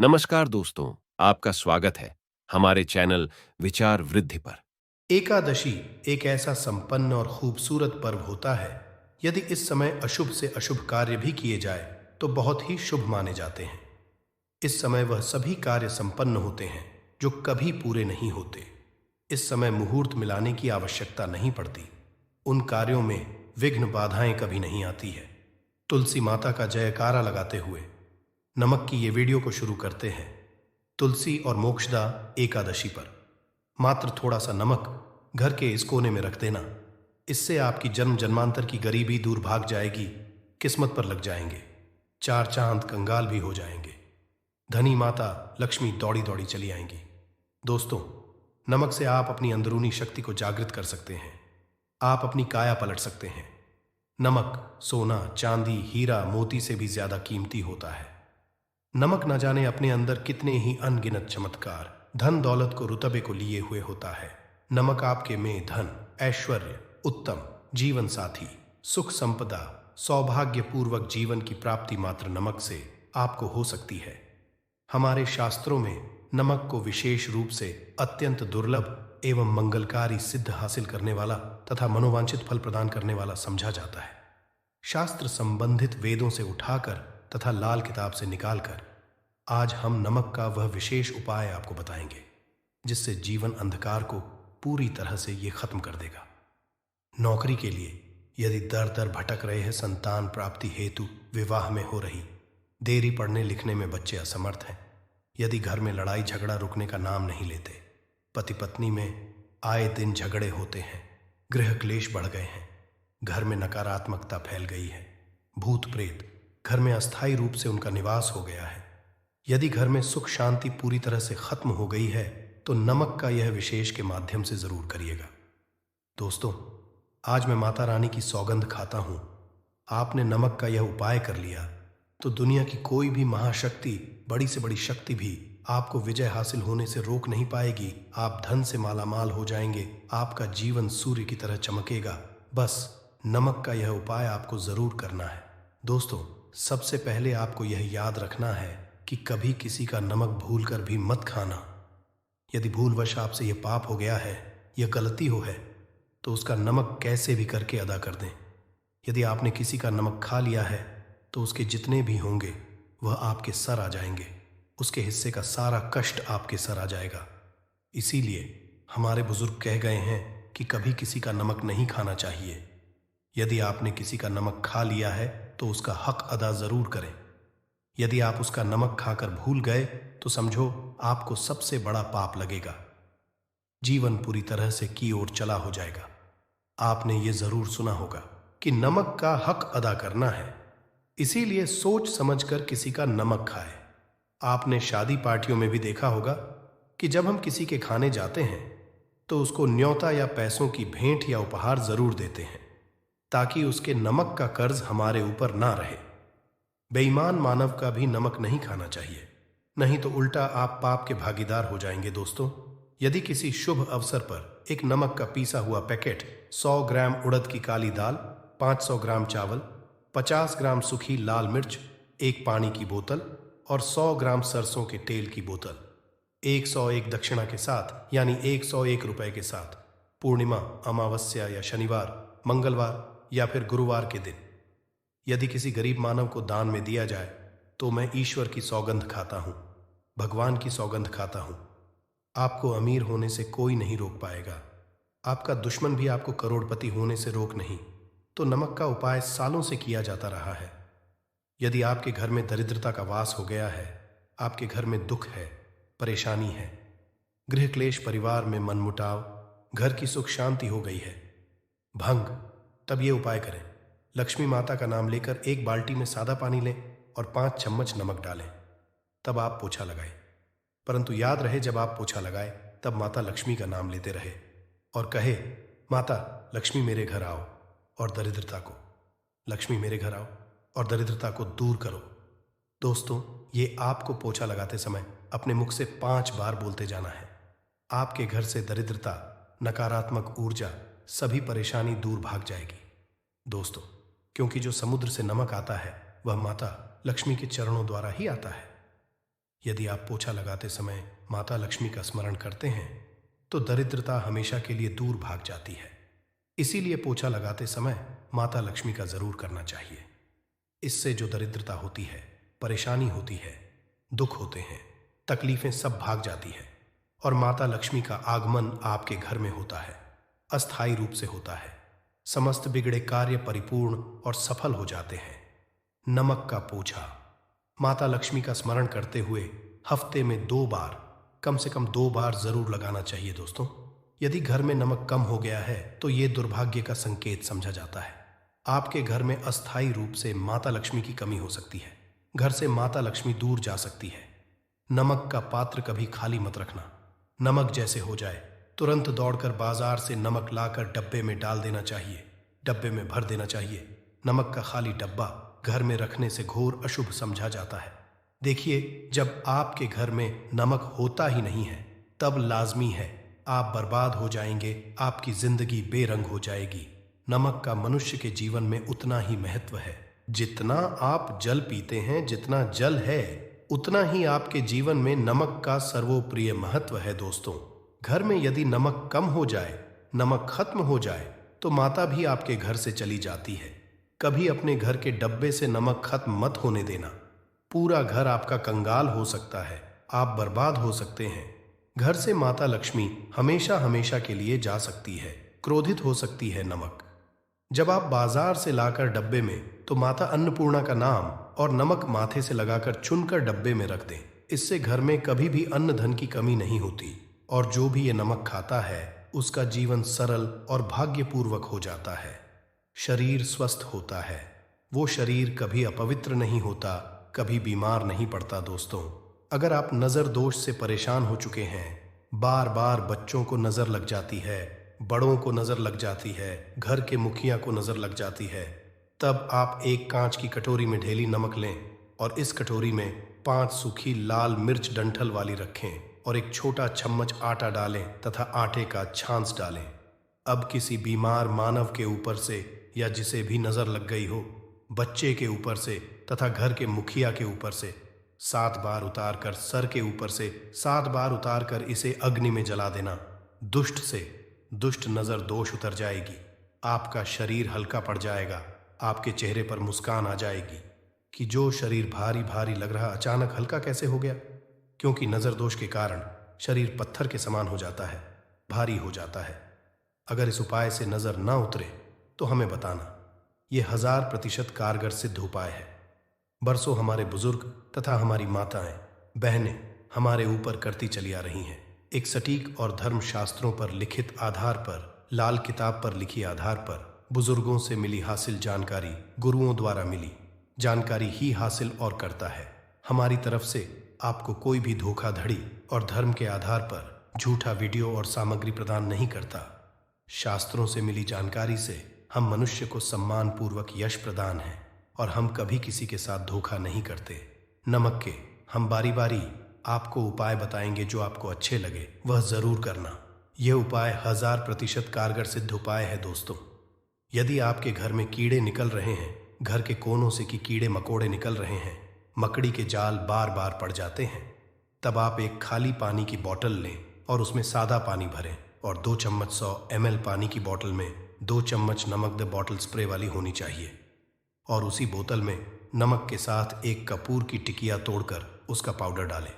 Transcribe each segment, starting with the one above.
नमस्कार दोस्तों, आपका स्वागत है हमारे चैनल विचार वृद्धि पर। एकादशी एक ऐसा संपन्न और खूबसूरत पर्व होता है। यदि इस समय अशुभ से अशुभ कार्य भी किए जाए तो बहुत ही शुभ माने जाते हैं। इस समय वह सभी कार्य संपन्न होते हैं जो कभी पूरे नहीं होते। इस समय मुहूर्त मिलाने की आवश्यकता नहीं पड़ती। उन कार्यों में विघ्न बाधाएं कभी नहीं आती है। तुलसी माता का जयकारा लगाते हुए नमक की ये वीडियो को शुरू करते हैं। तुलसी और मोक्षदा एकादशी पर मात्र थोड़ा सा नमक घर के इस कोने में रख देना। इससे आपकी जन्म जन्मांतर की गरीबी दूर भाग जाएगी, किस्मत पर लग जाएंगे, चार चांद कंगाल भी हो जाएंगे, धनी माता लक्ष्मी दौड़ी दौड़ी चली आएंगी। दोस्तों, नमक से आप अपनी अंदरूनी शक्ति को जागृत कर सकते हैं। आप अपनी काया पलट सकते हैं। नमक सोना चांदी हीरा मोती से भी ज्यादा कीमती होता है। नमक न जाने अपने अंदर कितने ही अनगिनत चमत्कार धन दौलत को रुतबे को लिए हुए होता है। नमक आपके में धन ऐश्वर्य उत्तम जीवन साथी सुख संपदा सौभाग्य पूर्वक जीवन की प्राप्ति मात्र नमक से आपको हो सकती है। हमारे शास्त्रों में नमक को विशेष रूप से अत्यंत दुर्लभ एवं मंगलकारी सिद्ध हासिल करने वाला तथा मनोवांछित फल प्रदान करने वाला समझा जाता है। शास्त्र संबंधित वेदों से उठाकर तथा लाल किताब से निकालकर आज हम नमक का वह विशेष उपाय आपको बताएंगे जिससे जीवन अंधकार को पूरी तरह से ये खत्म कर देगा। नौकरी के लिए यदि दर दर भटक रहे हैं, संतान प्राप्ति हेतु विवाह में हो रही देरी, पढ़ने लिखने में बच्चे असमर्थ हैं, यदि घर में लड़ाई झगड़ा रुकने का नाम नहीं लेते, पति पत्नी में आए दिन झगड़े होते हैं, गृह क्लेश बढ़ गए हैं, घर में नकारात्मकता फैल गई है, भूत प्रेत घर में अस्थायी रूप से उनका निवास हो गया है, यदि घर में सुख शांति पूरी तरह से खत्म हो गई है तो नमक का यह विशेष के माध्यम से जरूर करिएगा। दोस्तों, आज मैं माता रानी की सौगंध खाता हूं। आपने नमक का यह उपाय कर लिया तो दुनिया की कोई भी महाशक्ति, बड़ी से बड़ी शक्ति भी आपको विजय हासिल होने से रोक नहीं पाएगी। आप धन से मालामाल हो जाएंगे, आपका जीवन सूर्य की तरह चमकेगा। बस नमक का यह उपाय आपको जरूर करना है। दोस्तों, सबसे पहले आपको यह याद रखना है कि कभी किसी का नमक भूल कर भी मत खाना। यदि भूलवश आपसे यह पाप हो गया है, यह गलती हो है, तो उसका नमक कैसे भी करके अदा कर दें। यदि आपने किसी का नमक खा लिया है तो उसके जितने भी होंगे वह आपके सर आ जाएंगे, उसके हिस्से का सारा कष्ट आपके सर आ जाएगा। इसीलिए हमारे बुजुर्ग कह गए हैं कि कभी किसी का नमक नहीं खाना चाहिए। यदि आपने किसी का नमक खा लिया है तो उसका हक अदा जरूर करें। यदि आप उसका नमक खाकर भूल गए तो समझो आपको सबसे बड़ा पाप लगेगा, जीवन पूरी तरह से की ओर चला हो जाएगा। आपने ये जरूर सुना होगा कि नमक का हक अदा करना है, इसीलिए सोच समझकर किसी का नमक खाए। आपने शादी पार्टियों में भी देखा होगा कि जब हम किसी के खाने जाते हैं तो उसको न्योता या पैसों की भेंट या उपहार जरूर देते हैं ताकि उसके नमक का कर्ज हमारे ऊपर ना रहे। बेईमान मानव का भी नमक नहीं खाना चाहिए, नहीं तो उल्टा आप पाप के भागीदार हो जाएंगे। दोस्तों, यदि किसी शुभ अवसर पर एक नमक का पीसा हुआ पैकेट, 100 ग्राम उड़द की काली दाल, 500 ग्राम चावल, 50 ग्राम सूखी लाल मिर्च, एक पानी की बोतल और 100 ग्राम सरसों के तेल की बोतल 101 दक्षिणा के साथ यानी 101 रुपए के साथ पूर्णिमा, अमावस्या या शनिवार, मंगलवार या फिर गुरुवार के दिन यदि किसी गरीब मानव को दान में दिया जाए तो मैं ईश्वर की सौगंध खाता हूं, भगवान की सौगंध खाता हूं। आपको अमीर होने से कोई नहीं रोक पाएगा, आपका दुश्मन भी आपको करोड़पति होने से रोक नहीं। तो नमक का उपाय सालों से किया जाता रहा है। यदि आपके घर में दरिद्रता का वास हो गया है, आपके घर में दुख है, परेशानी है, गृह क्लेश, परिवार में मनमुटाव, घर की सुख शांति हो गई है, भंग, तब ये उपाय करें। लक्ष्मी माता का नाम लेकर एक बाल्टी में सादा पानी लें और 5 चम्मच नमक डालें। तब आप पोछा लगाएं। परंतु याद रहे, जब आप पोछा लगाए तब माता लक्ष्मी का नाम लेते रहे और कहे, माता लक्ष्मी मेरे घर आओ और दरिद्रता को, लक्ष्मी मेरे घर आओ और दरिद्रता को दूर करो। दोस्तों, ये आपको पोछा लगाते समय अपने मुख से 5 बार बोलते जाना है। आपके घर से दरिद्रता, नकारात्मक ऊर्जा, सभी परेशानी दूर भाग जाएगी। दोस्तों, क्योंकि जो समुद्र से नमक आता है वह माता लक्ष्मी के चरणों द्वारा ही आता है। यदि आप पोछा लगाते समय माता लक्ष्मी का स्मरण करते हैं तो दरिद्रता हमेशा के लिए दूर भाग जाती है। इसीलिए पोछा लगाते समय माता लक्ष्मी का जरूर करना चाहिए। इससे जो दरिद्रता होती है, परेशानी होती है, दुख होते हैं, तकलीफें सब भाग जाती है और माता लक्ष्मी का आगमन आपके घर में होता है, अस्थायी रूप से होता है। समस्त बिगड़े कार्य परिपूर्ण और सफल हो जाते हैं। नमक का पोछा माता लक्ष्मी का स्मरण करते हुए हफ्ते में 2 बार, कम से कम 2 बार जरूर लगाना चाहिए दोस्तों। यदि घर में नमक कम हो गया है तो ये दुर्भाग्य का संकेत समझा जाता है। आपके घर में अस्थायी रूप से माता लक्ष्मी की कमी हो सकती है। घर से माता लक्ष्मी दूर जा सकती है। नमक का पात्र कभी खाली मत रखना। नमक जैसे हो जाए तुरंत दौड़कर बाजार से नमक लाकर डब्बे में डाल देना चाहिए, डब्बे में भर देना चाहिए। नमक का खाली डब्बा घर में रखने से घोर अशुभ समझा जाता है। देखिए, जब आपके घर में नमक होता ही नहीं है तब लाजमी है आप बर्बाद हो जाएंगे, आपकी जिंदगी बेरंग हो जाएगी। नमक का मनुष्य के जीवन में उतना ही महत्व है। जितना आप जल पीते हैं, जितना जल है उतना ही आपके जीवन में नमक का सर्वोप्रिय महत्व है दोस्तों। घर में यदि नमक कम हो जाए, नमक खत्म हो जाए तो माता भी आपके घर से चली जाती है। कभी अपने घर के डब्बे से नमक खत्म मत होने देना। पूरा घर आपका कंगाल हो सकता है, आप बर्बाद हो सकते हैं। घर से माता लक्ष्मी हमेशा हमेशा के लिए जा सकती है, क्रोधित हो सकती है। नमक जब आप बाजार से लाकर डब्बे में, तो माता अन्नपूर्णा का नाम और नमक माथे से लगाकर चुनकर डब्बे में रख दें। इससे घर में कभी भी अन्न धन की कमी नहीं होती और जो भी ये नमक खाता है उसका जीवन सरल और भाग्यपूर्वक हो जाता है। शरीर स्वस्थ होता है। वो शरीर कभी अपवित्र नहीं होता, कभी बीमार नहीं पड़ता दोस्तों। अगर आप नज़र दोष से परेशान हो चुके हैं, बार बार बच्चों को नज़र लग जाती है, बड़ों को नज़र लग जाती है, घर के मुखिया को नज़र लग जाती है, तब आप एक कांच की कटोरी में ढेली नमक लें और इस कटोरी में 5 सूखी लाल मिर्च डंठल वाली रखें और एक छोटा चम्मच आटा डालें तथा आटे का छांस डालें। अब किसी बीमार मानव के ऊपर से या जिसे भी नजर लग गई हो, बच्चे के ऊपर से तथा घर के मुखिया के ऊपर से 7 बार उतार कर, सर के ऊपर से 7 बार उतार कर इसे अग्नि में जला देना। दुष्ट से दुष्ट नजर दोष उतर जाएगी, आपका शरीर हल्का पड़ जाएगा, आपके चेहरे पर मुस्कान आ जाएगी कि जो शरीर भारी भारी लग रहा अचानक हल्का कैसे हो गया। क्योंकि नजर दोष के कारण शरीर पत्थर के समान हो जाता है, भारी हो जाता है। अगर इस उपाय से नजर ना उतरे तो हमें बताना। यह 1000% कारगर सिद्ध उपाय है। बरसों हमारे बुजुर्ग तथा हमारी माताएं बहनें हमारे ऊपर करती चली आ रही हैं। एक सटीक और धर्म शास्त्रों पर लिखित आधार पर, लाल किताब पर लिखी आधार पर, बुजुर्गों से मिली हासिल जानकारी, गुरुओं द्वारा मिली जानकारी ही हासिल और करता है। हमारी तरफ से आपको कोई भी धोखाधड़ी और धर्म के आधार पर झूठा वीडियो और सामग्री प्रदान नहीं करता। शास्त्रों से मिली जानकारी से हम मनुष्य को सम्मान पूर्वक यश प्रदान है और हम कभी किसी के साथ धोखा नहीं करते। नमक के हम बारी बारी आपको उपाय बताएंगे, जो आपको अच्छे लगे वह जरूर करना। यह उपाय 1000% कारगर सिद्ध उपाय है दोस्तों। यदि आपके घर में कीड़े निकल रहे हैं, घर के कोनों से कि कीड़े मकोड़े निकल रहे हैं, मकड़ी के जाल बार बार पड़ जाते हैं, तब आप एक खाली पानी की बोतल लें और उसमें सादा पानी भरें और 2 चम्मच 100 ml पानी की बोतल में 2 चम्मच नमक द बॉटल स्प्रे वाली होनी चाहिए और उसी बोतल में नमक के साथ एक कपूर की टिकिया तोड़कर उसका पाउडर डालें।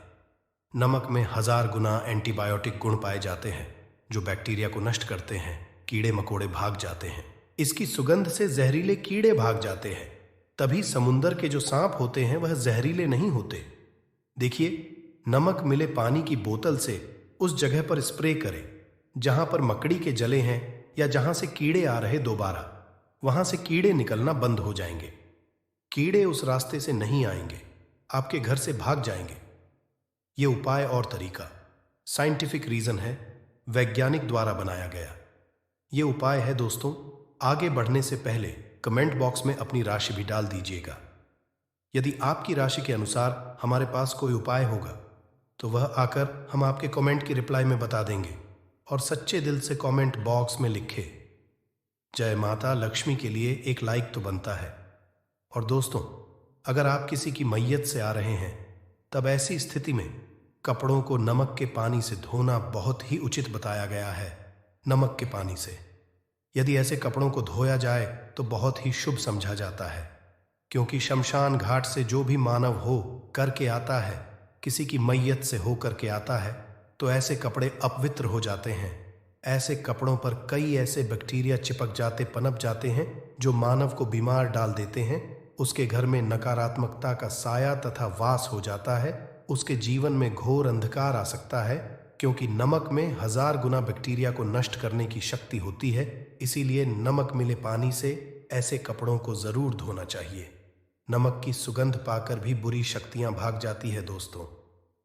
नमक में 1000 गुना एंटीबायोटिक गुण पाए जाते हैं जो बैक्टीरिया को नष्ट करते हैं, कीड़े मकोड़े भाग जाते हैं। इसकी सुगंध से जहरीले कीड़े भाग जाते हैं। तभी समुंदर के जो सांप होते हैं वह जहरीले नहीं होते। देखिए, नमक मिले पानी की बोतल से उस जगह पर स्प्रे करें जहां पर मकड़ी के जले हैं या जहां से कीड़े आ रहे दोबारा, वहां से कीड़े निकलना बंद हो जाएंगे। कीड़े उस रास्ते से नहीं आएंगे, आपके घर से भाग जाएंगे। यह उपाय और तरीका साइंटिफिक रीजन है, वैज्ञानिक द्वारा बनाया गया। यह उपाय है दोस्तों। आगे बढ़ने से पहले कमेंट बॉक्स में अपनी राशि भी डाल दीजिएगा। यदि आपकी राशि के अनुसार हमारे पास कोई उपाय होगा तो वह आकर हम आपके कमेंट की रिप्लाई में बता देंगे और सच्चे दिल से कमेंट बॉक्स में लिखे जय माता लक्ष्मी के लिए एक लाइक तो बनता है। और दोस्तों, अगर आप किसी की मैयत से आ रहे हैं तब ऐसी स्थिति में कपड़ों को नमक के पानी से धोना बहुत ही उचित बताया गया है। नमक के पानी से यदि ऐसे कपड़ों को धोया जाए तो बहुत ही शुभ समझा जाता है, क्योंकि शमशान घाट से जो भी मानव हो करके आता है, किसी की मैयत से हो करके आता है, तो ऐसे कपड़े अपवित्र हो जाते हैं। ऐसे कपड़ों पर कई ऐसे बैक्टीरिया चिपक जाते, पनप जाते हैं, जो मानव को बीमार डाल देते हैं। उसके घर में नकारात्मकता का साया तथा वास हो जाता है। उसके जीवन में घोर अंधकार आ सकता है, क्योंकि नमक में 1000 गुना बैक्टीरिया को नष्ट करने की शक्ति होती है। इसीलिए नमक मिले पानी से ऐसे कपड़ों को जरूर धोना चाहिए। नमक की सुगंध पाकर भी बुरी शक्तियां भाग जाती है दोस्तों।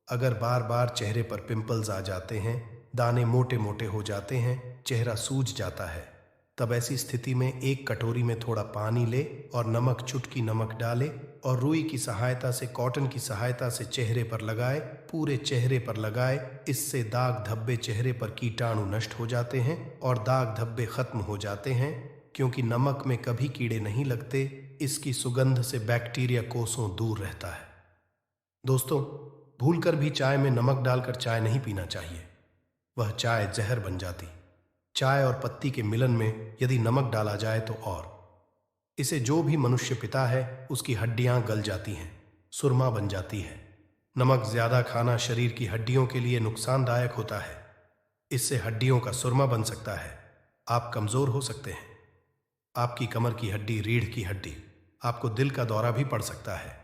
अगर बार बार चेहरे पर पिंपल्स आ जाते हैं, दाने मोटे मोटे हो जाते हैं, चेहरा सूज जाता है, तब ऐसी स्थिति में एक कटोरी में थोड़ा पानी ले और नमक, चुटकी नमक डाले और रुई की सहायता से, कॉटन की सहायता से चेहरे पर लगाए, पूरे चेहरे पर लगाए। इससे दाग धब्बे, चेहरे पर कीटाणु नष्ट हो जाते हैं और दाग धब्बे खत्म हो जाते हैं, क्योंकि नमक में कभी कीड़े नहीं लगते। इसकी सुगंध से बैक्टीरिया कोसों दूर रहता है। दोस्तों, भूलकर भी चाय में नमक डालकर चाय नहीं पीना चाहिए, वह चाय जहर बन जाती। चाय और पत्ती के मिलन में यदि नमक डाला जाए तो और इसे जो भी मनुष्य पीता है उसकी हड्डियां गल जाती हैं, सुरमा बन जाती है। नमक ज्यादा खाना शरीर की हड्डियों के लिए नुकसानदायक होता है। इससे हड्डियों का सुरमा बन सकता है, आप कमजोर हो सकते हैं। आपकी कमर की हड्डी, रीढ़ की हड्डी, आपको दिल का दौरा भी पड़ सकता है।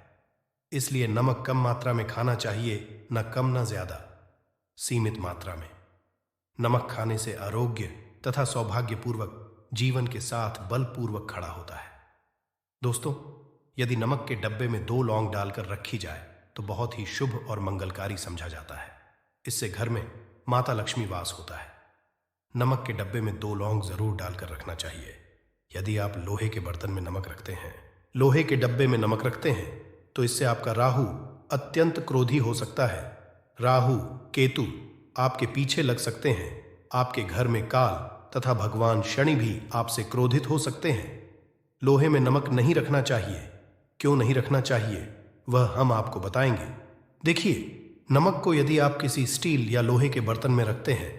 इसलिए नमक कम मात्रा में खाना चाहिए, न कम न ज्यादा, सीमित मात्रा में। नमक खाने से आरोग्य तथा सौभाग्यपूर्वक जीवन के साथ बलपूर्वक खड़ा होता है। दोस्तों, यदि नमक के डब्बे में 2 लौंग डालकर रखी जाए तो बहुत ही शुभ और मंगलकारी समझा जाता है। इससे घर में माता लक्ष्मी वास होता है। नमक के डब्बे में 2 लौंग जरूर डालकर रखना चाहिए। यदि आप लोहे के बर्तन में नमक रखते हैं, लोहे के डब्बे में नमक रखते हैं, तो इससे आपका राहु अत्यंत क्रोधी हो सकता है। राहु, केतु आपके पीछे लग सकते हैं। आपके घर में काल तथा भगवान शनि भी आपसे क्रोधित हो सकते हैं। लोहे में नमक नहीं रखना चाहिए। क्यों नहीं रखना चाहिए, वह हम आपको बताएंगे। देखिए, नमक को यदि आप किसी स्टील या लोहे के बर्तन में रखते हैं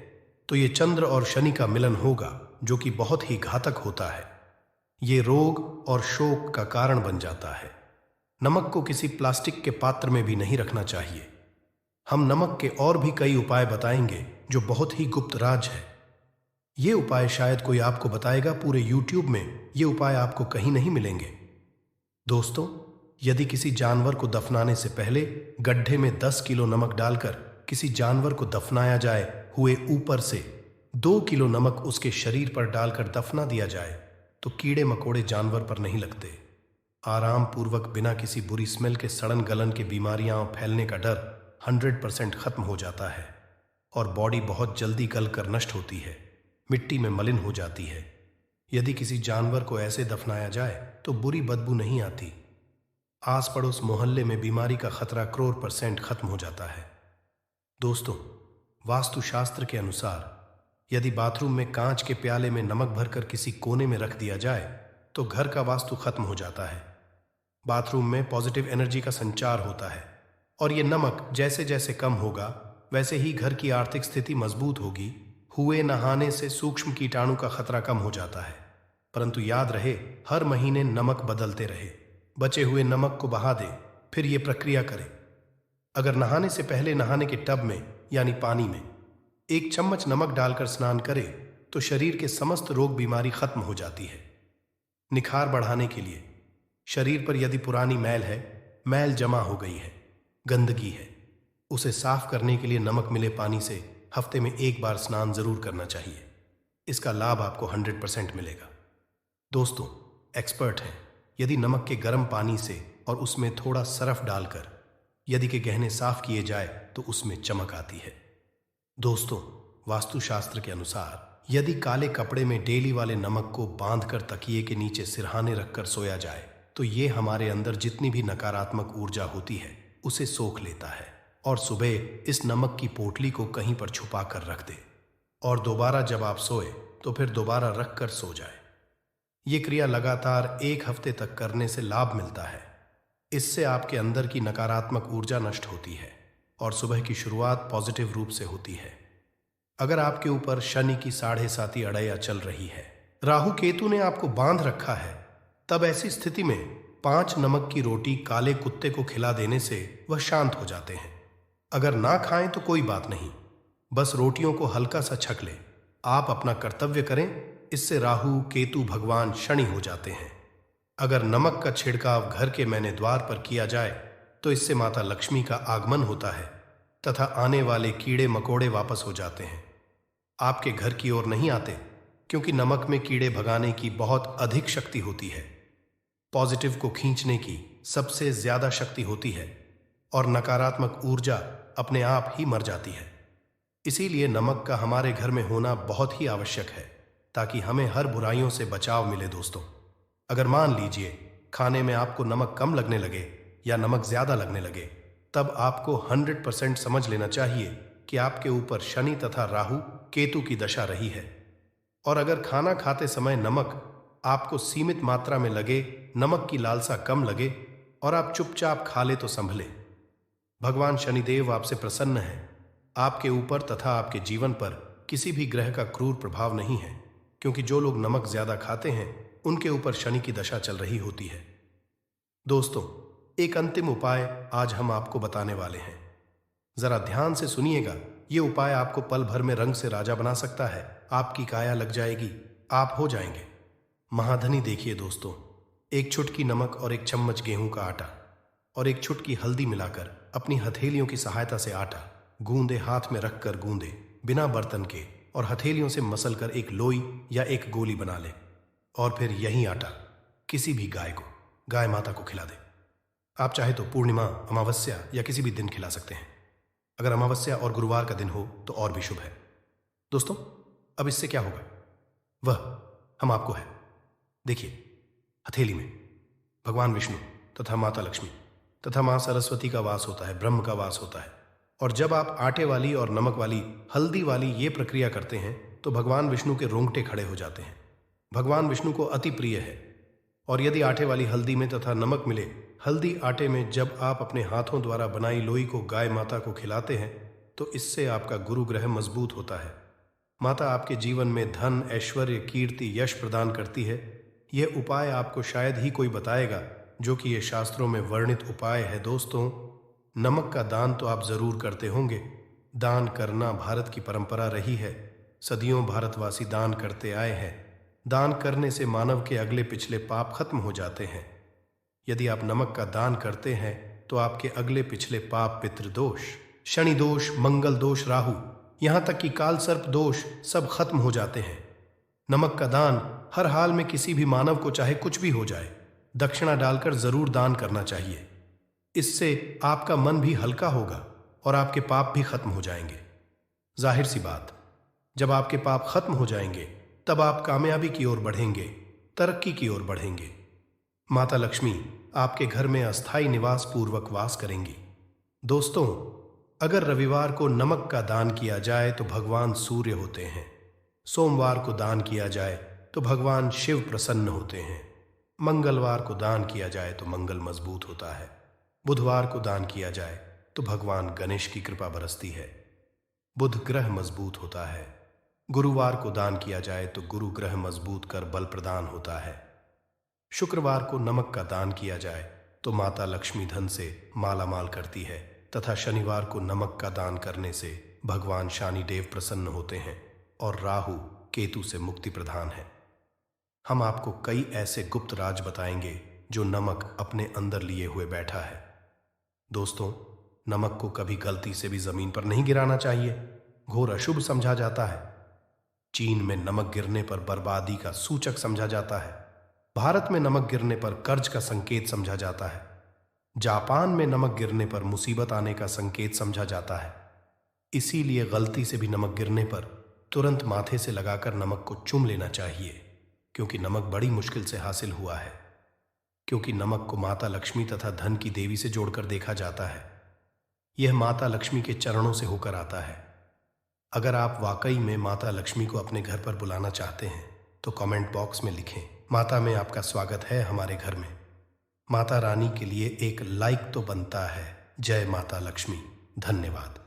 तो ये चंद्र और शनि का मिलन होगा, जो कि बहुत ही घातक होता है। ये रोग और शोक का कारण बन जाता है। नमक को किसी प्लास्टिक के पात्र में भी नहीं रखना चाहिए। हम नमक के और भी कई उपाय बताएंगे जो बहुत ही गुप्त राज है। ये उपाय शायद कोई आपको बताएगा, पूरे YouTube में ये उपाय आपको कहीं नहीं मिलेंगे। दोस्तों, यदि किसी जानवर को दफनाने से पहले गड्ढे में 10 किलो नमक डालकर किसी जानवर को दफनाया जाए, हुए ऊपर से 2 किलो नमक उसके शरीर पर डालकर दफना दिया जाए, तो कीड़े मकोड़े जानवर पर नहीं लगते। आराम पूर्वक, बिना किसी बुरी स्मेल के, सड़न गलन के बीमारियां फैलने का डर 100% खत्म हो जाता है और बॉडी बहुत जल्दी गल कर नष्ट होती है, मिट्टी में मलिन हो जाती है। यदि किसी जानवर को ऐसे दफनाया जाए तो बुरी बदबू नहीं आती। आस पड़ोस मोहल्ले में बीमारी का खतरा 100% खत्म हो जाता है। दोस्तों, वास्तुशास्त्र के अनुसार यदि बाथरूम में कांच के प्याले में नमक भरकर किसी कोने में रख दिया जाए तो घर का वास्तु खत्म हो जाता है। बाथरूम में पॉजिटिव एनर्जी का संचार होता है और ये नमक जैसे जैसे कम होगा वैसे ही घर की आर्थिक स्थिति मजबूत होगी। हुए नहाने से सूक्ष्म कीटाणु का खतरा कम हो जाता है। परंतु याद रहे, हर महीने नमक बदलते रहे। बचे हुए नमक को बहा दे, फिर ये प्रक्रिया करें। अगर नहाने से पहले नहाने के टब में यानी पानी में 1 चम्मच नमक डालकर स्नान करे तो शरीर के समस्त रोग बीमारी खत्म हो जाती है। निखार बढ़ाने के लिए शरीर पर यदि पुरानी मैल है, मैल जमा हो गई है, गंदगी है, उसे साफ करने के लिए नमक मिले पानी से हफ्ते में 1 बार स्नान जरूर करना चाहिए। इसका लाभ आपको 100% मिलेगा। दोस्तों, एक्सपर्ट हैं, यदि नमक के गर्म पानी से और उसमें थोड़ा सरफ डालकर यदि के गहने साफ किए जाए तो उसमें चमक आती है। दोस्तों, वास्तुशास्त्र के अनुसार यदि काले कपड़े में डेली वाले नमक को बांधकर तकिए के नीचे सिरहाने रखकर सोया जाए तो ये हमारे अंदर जितनी भी नकारात्मक ऊर्जा होती है उसे सोख लेता है और सुबह इस नमक की पोटली को कहीं पर छुपा कर रख दे और दोबारा जब आप सोए तो फिर दोबारा रख कर सो जाए। ये क्रिया लगातार 1 हफ्ते तक करने से लाभ मिलता है। इससे आपके अंदर की नकारात्मक ऊर्जा नष्ट होती है और सुबह की शुरुआत पॉजिटिव रूप से होती है। अगर आपके ऊपर शनि की 7.5 अड़ैया चल रही है, राहु केतु ने आपको बांध रखा है, तब ऐसी स्थिति में 5 नमक की रोटी काले कुत्ते को खिला देने से वह शांत हो जाते हैं। अगर ना खाएं तो कोई बात नहीं, बस रोटियों को हल्का सा छक लें। आप अपना कर्तव्य करें, इससे राहु केतु भगवान शनि हो जाते हैं। अगर नमक का छिड़काव घर के मैने द्वार पर किया जाए तो इससे माता लक्ष्मी का आगमन होता है तथा आने वाले कीड़े मकोड़े वापस हो जाते हैं, आपके घर की ओर नहीं आते, क्योंकि नमक में कीड़े भगाने की बहुत अधिक शक्ति होती है। पॉजिटिव को खींचने की सबसे ज्यादा शक्ति होती है और नकारात्मक ऊर्जा अपने आप ही मर जाती है। इसीलिए नमक का हमारे घर में होना बहुत ही आवश्यक है ताकि हमें हर बुराइयों से बचाव मिले। दोस्तों, अगर मान लीजिए खाने में आपको नमक कम लगने लगे या नमक ज्यादा लगने लगे, तब आपको 100% समझ लेना चाहिए कि आपके ऊपर शनि तथा राहु केतु की दशा रही है। और अगर खाना खाते समय नमक आपको सीमित मात्रा में लगे, नमक की लालसा कम लगे और आप चुपचाप खा ले तो संभले। भगवान शनिदेव आपसे प्रसन्न है। आपके ऊपर तथा आपके जीवन पर किसी भी ग्रह का क्रूर प्रभाव नहीं है, क्योंकि जो लोग नमक ज्यादा खाते हैं उनके ऊपर शनि की दशा चल रही होती है। दोस्तों, एक अंतिम उपाय आज हम आपको बताने वाले हैं। जरा ध्यान से सुनिएगा। ये उपाय आपको पल भर में रंग से राजा बना सकता है। आपकी काया लग जाएगी, आप हो जाएंगे महाधनी। देखिए दोस्तों, एक चुटकी नमक और एक चम्मच गेहूं का आटा और एक चुटकी हल्दी मिलाकर अपनी हथेलियों की सहायता से आटा गूंदे, हाथ में रखकर गूंदे, बिना बर्तन के, और हथेलियों से मसलकर एक लोई या एक गोली बना ले और फिर यही आटा किसी भी गाय माता को खिला दे। आप चाहे तो पूर्णिमा, अमावस्या या किसी भी दिन खिला सकते हैं। अगर अमावस्या और गुरुवार का दिन हो तो और भी शुभ है। दोस्तों, अब इससे क्या होगा वह हम आपको है। देखिए, हथेली में भगवान विष्णु तथा माता लक्ष्मी तथा मां सरस्वती का वास होता है, ब्रह्म का वास होता है। और जब आप आटे वाली और नमक वाली, हल्दी वाली ये प्रक्रिया करते हैं तो भगवान विष्णु के रोंगटे खड़े हो जाते हैं। भगवान विष्णु को अति प्रिय है। और यदि आटे वाली हल्दी में तथा नमक मिले, हल्दी आटे में जब आप अपने हाथों द्वारा बनाई लोई को गाय माता को खिलाते हैं तो इससे आपका गुरु ग्रह मजबूत होता है। माता आपके जीवन में धन, ऐश्वर्य, कीर्ति, यश प्रदान करती है। यह उपाय आपको शायद ही कोई बताएगा, जो कि ये शास्त्रों में वर्णित उपाय है। दोस्तों, नमक का दान तो आप जरूर करते होंगे। दान करना भारत की परंपरा रही है। सदियों भारतवासी दान करते आए हैं। दान करने से मानव के अगले पिछले पाप खत्म हो जाते हैं। यदि आप नमक का दान करते हैं तो आपके अगले पिछले पाप, पितृदोष, शनि दोष, मंगल दोष, राहु, यहां तक कि काल सर्प दोष सब खत्म हो जाते हैं। नमक का दान हर हाल में किसी भी मानव को, चाहे कुछ भी हो जाए, दक्षिणा डालकर जरूर दान करना चाहिए। इससे आपका मन भी हल्का होगा और आपके पाप भी खत्म हो जाएंगे। जाहिर सी बात, जब आपके पाप खत्म हो जाएंगे तब आप कामयाबी की ओर बढ़ेंगे, तरक्की की ओर बढ़ेंगे। माता लक्ष्मी आपके घर में अस्थायी निवास पूर्वक वास करेंगी। दोस्तों, अगर रविवार को नमक का दान किया जाए तो भगवान सूर्य होते हैं। सोमवार को दान किया जाए तो भगवान शिव प्रसन्न होते हैं। मंगलवार को दान किया जाए तो मंगल मजबूत होता है। बुधवार को दान किया जाए तो भगवान गणेश की कृपा बरसती है। बुध ग्रह मजबूत होता है। गुरुवार को दान किया जाए तो गुरु ग्रह मजबूत कर बल प्रदान होता है। शुक्रवार को नमक का दान किया जाए तो माता लक्ष्मी धन से माला माल करती है तथा शनिवार को नमक का दान करने से भगवान शनिदेव प्रसन्न होते हैं और राहु केतु से मुक्ति प्रदान है। हम आपको कई ऐसे गुप्त राज बताएंगे जो नमक अपने अंदर लिए हुए बैठा है। दोस्तों, नमक को कभी गलती से भी जमीन पर नहीं गिराना चाहिए, घोर अशुभ समझा जाता है। चीन में नमक गिरने पर बर्बादी का सूचक समझा जाता है। भारत में नमक गिरने पर कर्ज का संकेत समझा जाता है। जापान में नमक गिरने पर मुसीबत आने का संकेत समझा जाता है। इसीलिए गलती से भी नमक गिरने पर तुरंत माथे से लगाकर नमक को चूम लेना चाहिए, क्योंकि नमक बड़ी मुश्किल से हासिल हुआ है। क्योंकि नमक को माता लक्ष्मी तथा धन की देवी से जोड़कर देखा जाता है। यह माता लक्ष्मी के चरणों से होकर आता है। अगर आप वाकई में माता लक्ष्मी को अपने घर पर बुलाना चाहते हैं तो कमेंट बॉक्स में लिखें, माता में आपका स्वागत है हमारे घर में। माता रानी के लिए एक लाइक तो बनता है। जय माता लक्ष्मी। धन्यवाद।